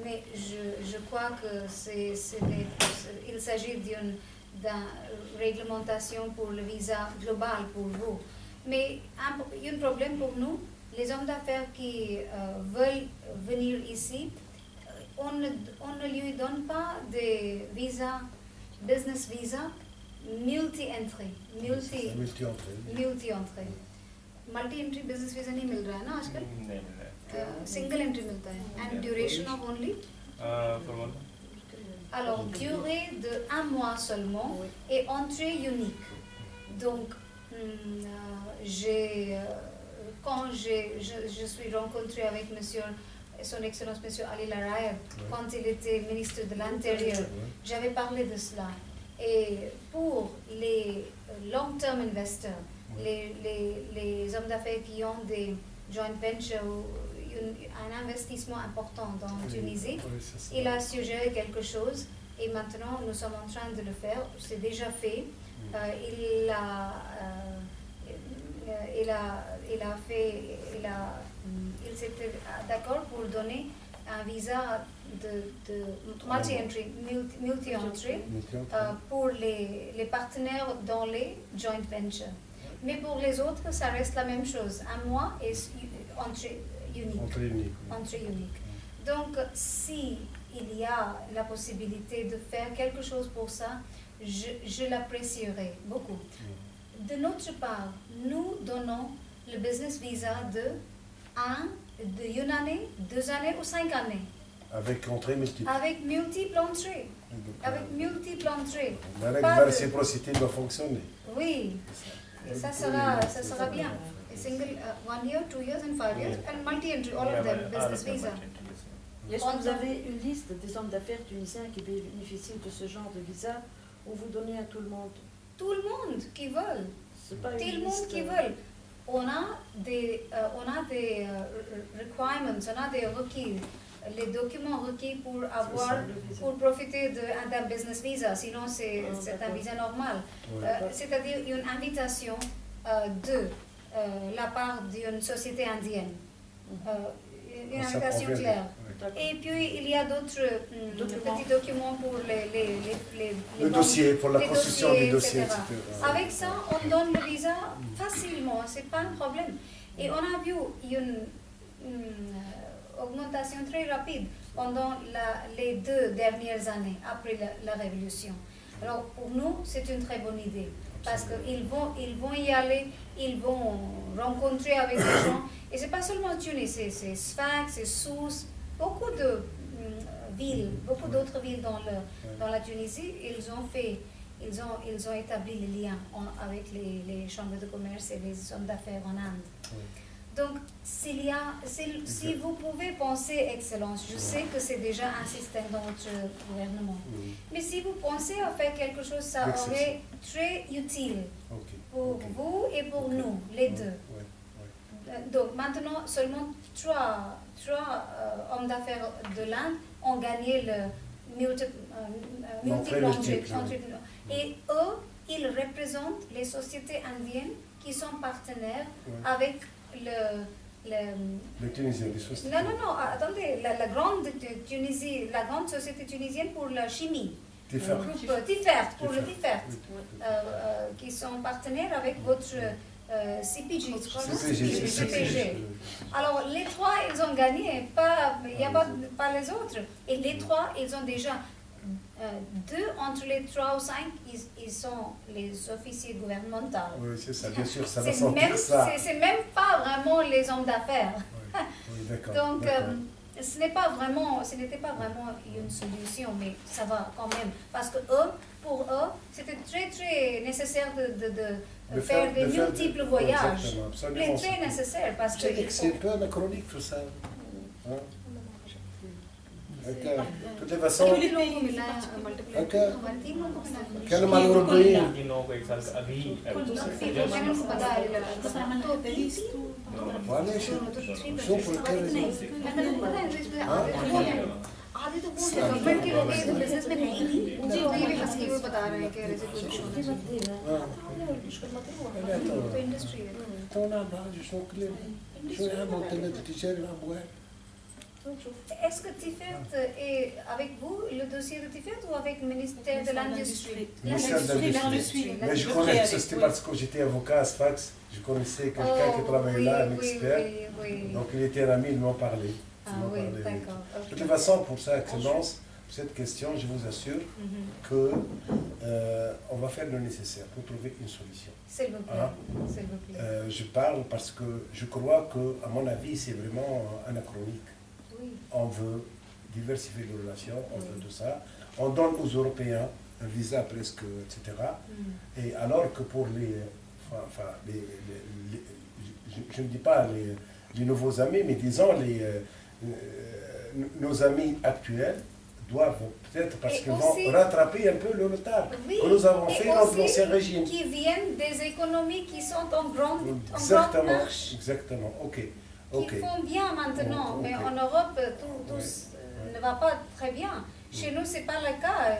mais je crois que il s'agit d'une réglementation pour le visa global pour vous. Mais il y a un problème pour nous, les hommes d'affaires qui veulent venir ici, on ne lui donne pas des visas, business visa, multi-entry. Multi-entry business visa नहीं मिल रहा है ना आजकल? नहीं मिल रहा है। Single entry मिलता है. And duration of only? For one. Alors, durée de 1 mois seulement et entrée unique. Donc, quand je suis rencontrée avec Son Excellence Monsieur Ali Larayat, quand il était ministre de l'Intérieur, j'avais parlé de cela. Et pour les long-term investors, les hommes d'affaires qui ont des joint ventures ou un investissement important dans Tunisie, il a suggéré quelque chose et maintenant nous sommes en train de le faire. C'est déjà fait. Il s'était d'accord pour donner un visa de multi-entry pour les partenaires dans les joint ventures. Mais pour les autres, ça reste la même chose. 1 mois et entrée unique. Donc, si il y a la possibilité de faire quelque chose pour ça, je l'apprécierais beaucoup. De notre part, nous donnons le business visa de 1 année, 2 années ou 5 années. Avec entrée multiple. Avec multiple entrées. La réciprocité doit fonctionner. Oui, ça sera bien. Single 1 year, 2 years and 5 years and multi-entry, all of them, business visa. Est-ce que vous avez une liste des hommes d'affaires tunisiens qui bénéficient de ce genre de visa ou vous donnez à tout le monde? Tout le monde qui veut. C'est pas Tout une le monde liste. qui veut. On a des requirements, on a des requis, les documents requis pour profiter d'un business visa. Sinon, c'est un visa normal. C'est-à-dire une invitation de la part d'une société indienne. Une invitation claire. Et puis, il y a d'autres petits documents pour le dossier, pour la construction du dossier, etc. Avec ça, on donne le visa facilement, c'est pas un problème. Et on a vu une augmentation très rapide pendant les 2 dernières années, après la révolution. Alors, pour nous, c'est une très bonne idée. Parce qu'ils vont y aller, ils vont rencontrer avec les gens. Et c'est pas seulement Tunis, c'est Sfax, c'est Sousse, beaucoup de villes, beaucoup d'autres villes dans la Tunisie. Ils ont établi les liens avec les chambres de commerce et les hommes d'affaires en Inde. Donc, si vous pouvez penser, Excellence, je sais que c'est déjà un système dans votre gouvernement, mais si vous pensez à faire quelque chose, ça aurait très utile pour vous et pour nous, les deux. Donc, maintenant, seulement 3 hommes d'affaires de l'Inde ont gagné le multiple entry. Et eux, ils représentent les sociétés indiennes qui sont partenaires avec les Tunisiens, les sociétés. Non, attendez, la grande Tunisie, la grande société tunisienne pour la chimie. Tifert. Pour le Tifert, qui sont partenaires avec votre CPG. Alors, les 3, ils ont gagné, il n'y a pas les autres. Et les 3, ils ont déjà 2 entre les 3 ou 5, ils sont les officiers gouvernementaux. Oui, c'est ça, bien sûr, ça va sentir ça. C'est même pas vraiment les hommes d'affaires. Oui, d'accord. Donc, ce n'était pas vraiment une solution, mais ça va quand même. Parce que pour eux, c'était très, très nécessaire de faire des multiples voyages. Absolument. Très nécessaire parce que... C'est un peu anachronique tout ça. Hein? De toutes les façons, كانوا مع الأوروبيين. معلش شوفوا الكلام. आधे तो वो गवर्नमेंट के लोग हैं बिजनेस में नहीं थी जी ये भी हंसते हुए बता रहे हैं कह रहे थे कुछ तो इंडस्ट्री है تونا بعد شو كلام شو يعمل تلات تجاري الأبواب Est-ce que Tifet est avec vous, le dossier de Tifet, ou avec le ministère de l'Industrie? Ministère de l'Industrie. Mais je connais, c'était parce que j'étais avocat à Sfax, je connaissais quelqu'un qui travaillait là, un expert. Oui. Donc il était un ami, ils m'ont parlé. Ah oui, d'accord. De toute façon, pour ça, Excellence, pour cette question, je vous assure que on va faire le nécessaire pour trouver une solution. S'il vous plaît. Hein? S'il vous plaît. Je parle parce que je crois que, à mon avis, c'est vraiment anachronique. Oui. On veut diversifier les relations, on veut tout ça. On donne aux Européens un visa presque, etc. Et alors que pour je ne dis pas les nouveaux amis, mais disons nos amis actuels doivent peut-être, parce qu'ils vont rattraper un peu le retard que nous avons fait dans l'ancien régime. Qui viennent des économies qui sont en grande marche. Exactement, ok. Qui font bien maintenant, mais en Europe, tout ne va pas très bien. Chez nous, ce n'est pas le cas.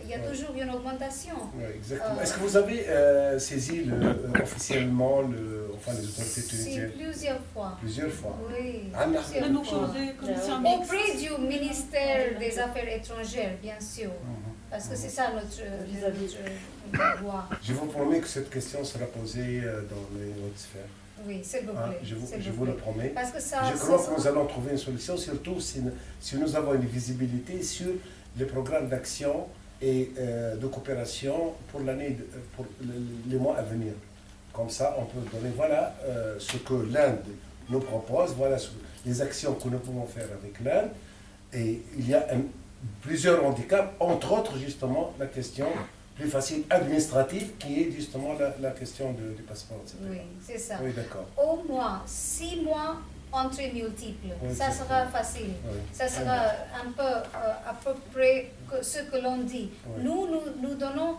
Il y a toujours une augmentation. Oui, exactement. Est-ce que vous avez saisi officiellement les autorités tunisiennes? Plusieurs fois. Plusieurs fois. Oui. Plusieurs fois. Auprès du ministère des Affaires étrangères, bien sûr. Parce que c'est ça notre voie. Je vous promets que cette question sera posée dans les autres sphères. Oui, s'il vous plaît. Je vous le promets. Parce que ça, je crois que nous allons trouver une solution, surtout si nous avons une visibilité sur les programmes d'action et de coopération pour les mois à venir. Comme ça, on peut donner, voilà ce que l'Inde nous propose, voilà les actions que nous pouvons faire avec l'Inde. Et il y a plusieurs handicaps, entre autres justement la question plus facile administrative qui est justement la question du passeport, etc. Oui, c'est ça. Oui, d'accord. Au moins 6 mois entrée multiple, oui, ça sera facile. Oui. Ça sera un peu à peu près ce que l'on dit. Oui. Nous donnons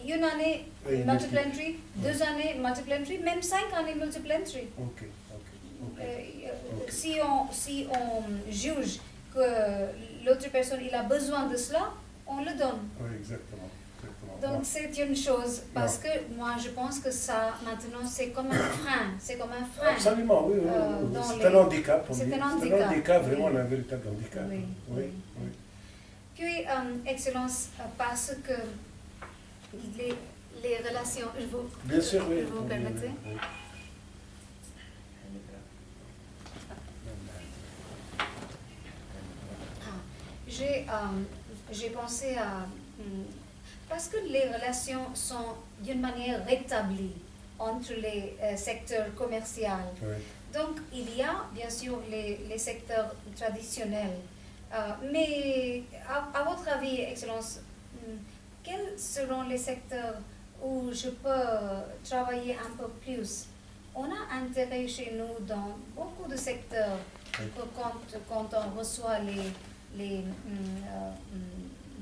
une année multiple entry, 2 années multiple entry, même 5 années multiple entry. Si on juge que l'autre personne il a besoin de cela, on le donne. Oui, exactement. Donc c'est une chose, parce que moi je pense que ça, maintenant, c'est comme un frein. C'est comme un frein. Absolument, oui. C'est un handicap. C'est un handicap, vraiment un véritable handicap. Oui. Puis, Excellence, parce que les relations, bien sûr, oui. Vous permettez? Oui. J'ai pensé à... Parce que les relations sont d'une manière rétablies entre les secteurs commerciaux. Oui. Donc, il y a bien sûr les secteurs traditionnels. Mais à votre avis, Excellence, quels seront les secteurs où je peux travailler un peu plus? On a intérêt chez nous dans beaucoup de secteurs quand on reçoit les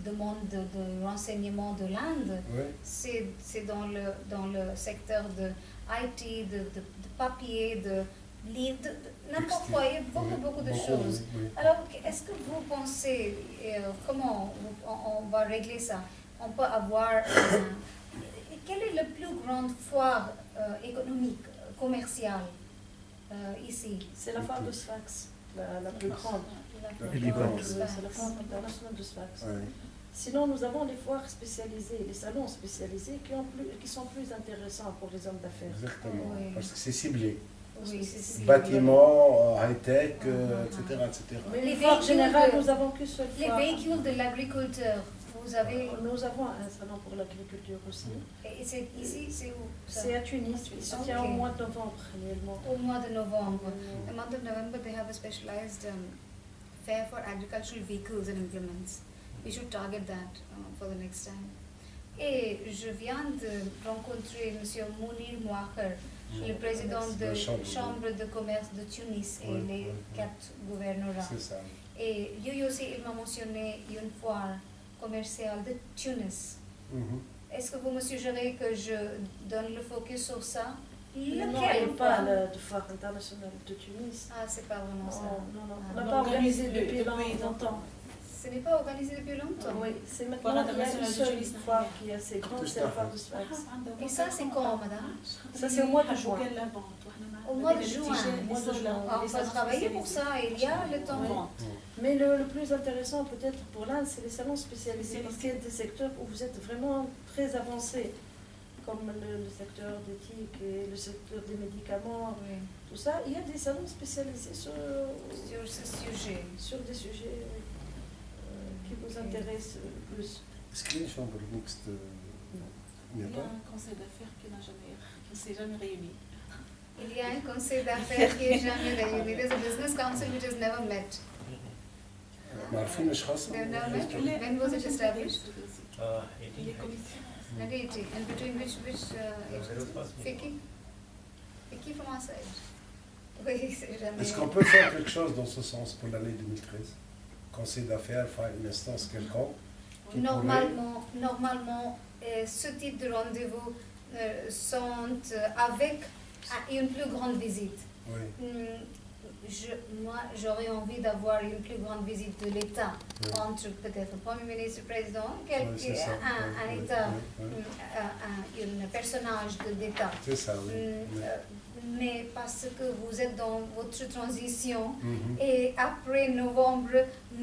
demandes de renseignement de l'Inde. Oui. C'est dans le secteur de IT, de papier, de livres, n'importe quoi, il y a beaucoup de choses. Oui. Alors, est-ce que vous pensez, comment on va régler ça? On peut avoir... quelle est la plus grande foire économique, commerciale ici? C'est la foire de Sfax, la plus grande. C'est la foire internationale de Sfax. Oui. Sinon, nous avons les foires spécialisées, les salons spécialisés qui sont plus intéressants pour les hommes d'affaires. Exactement, Oui. parce que c'est ciblé. Oui, c'est ciblé. Bâtiments, high-tech, etc. Mais les foires générales, nous avons qu'une seule foire. Les véhicules de l'agriculteur, vous avez... Nous avons un salon pour l'agriculture aussi. Et ici, c'est où? C'est à Tunis. Il se tient au mois de novembre annuellement. Au mois de novembre. The month of November, they have a specialized fair for agricultural vehicles and implements. We should target that for the next time. Et je viens de rencontrer M. Mounir Mouacher, le président de la Chambre de commerce de Tunis et les 4 gouvernorats. C'est ça. Et lui aussi, il m'a mentionné une foire commerciale de Tunis. Est-ce que vous me suggérez que je donne le focus sur ça? Non, pas de foire internationale de Tunis. Ah, c'est pas vraiment ça. Non. On n'a pas organisé depuis longtemps. Ce n'est pas organisé depuis longtemps. Oui, c'est maintenant Foire il y a une internationale seule du tourisme. foire qui est assez grande, c'est la foire de Sfax. Et ça, c'est quand, madame? Ça, c'est au mois de juin. Au mois de juin. Ah, On va travailler pour ça, il y a le temps. Mais le plus intéressant peut-être pour l'Inde, c'est les salons spécialisés, parce qu'il y a des secteurs où vous êtes vraiment très avancés, comme le secteur d'éthique et le secteur des médicaments, Oui, tout ça. Il y a des salons spécialisés sur sur ce sujet. des sujets qui vous intéressent le plus. Est-ce qu'il y a une chambre mixte Il n'y a Il y a pas. un conseil d'affaires qui ne s'est jamais réuni. Il y a un conseil d'affaires qui n'est jamais réuni. There's a business council which has never met. معرفين اشخاص They've never met. When was it established? 18 Les commissions. 1980. And between which agencies? Aerospace. Fiki from our side. Oui, c'est jamais. Est-ce qu'on peut faire quelque chose dans ce sens pour l'année 2013? Conseil d'affaires, enfin une instance quelconque qui Normalement, ce type de rendez-vous sont avec une plus grande visite. pourrait- Oui. Moi, j'aurais envie d'avoir une plus grande visite de l'État, Oui. entre peut-être le Premier ministre, le Président, Oui, c'est ça. un Oui, État, oui, oui. un personnage d'État. C'est ça, oui. Oui. Mais parce que vous êtes dans votre transition, Mhm. et après novembre,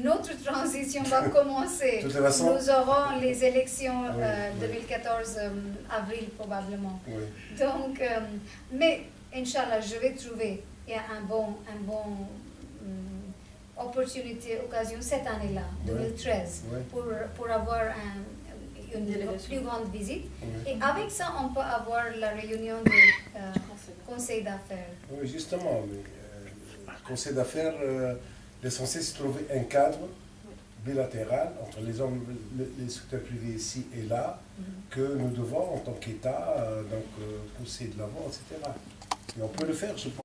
notre transition va commencer. De toute façon- Nous aurons les élections Oui, oui. 2014, avril probablement. Oui. Donc, mais Inch'Allah, je vais trouver un bon opportunité, occasion cette année-là, Ouais. 2013, Ouais. pour avoir une Délégation. plus grande visite. Oui. Et avec ça, on peut avoir la réunion du conseil d'affaires. Oui, justement, mais le conseil d'affaires, l'essentiel c'est de trouver un cadre bilatéral entre les hommes, les secteurs privés ici et là, que nous devons, en tant qu'État, pousser de l'avant, etc. Et on peut le faire, je pense.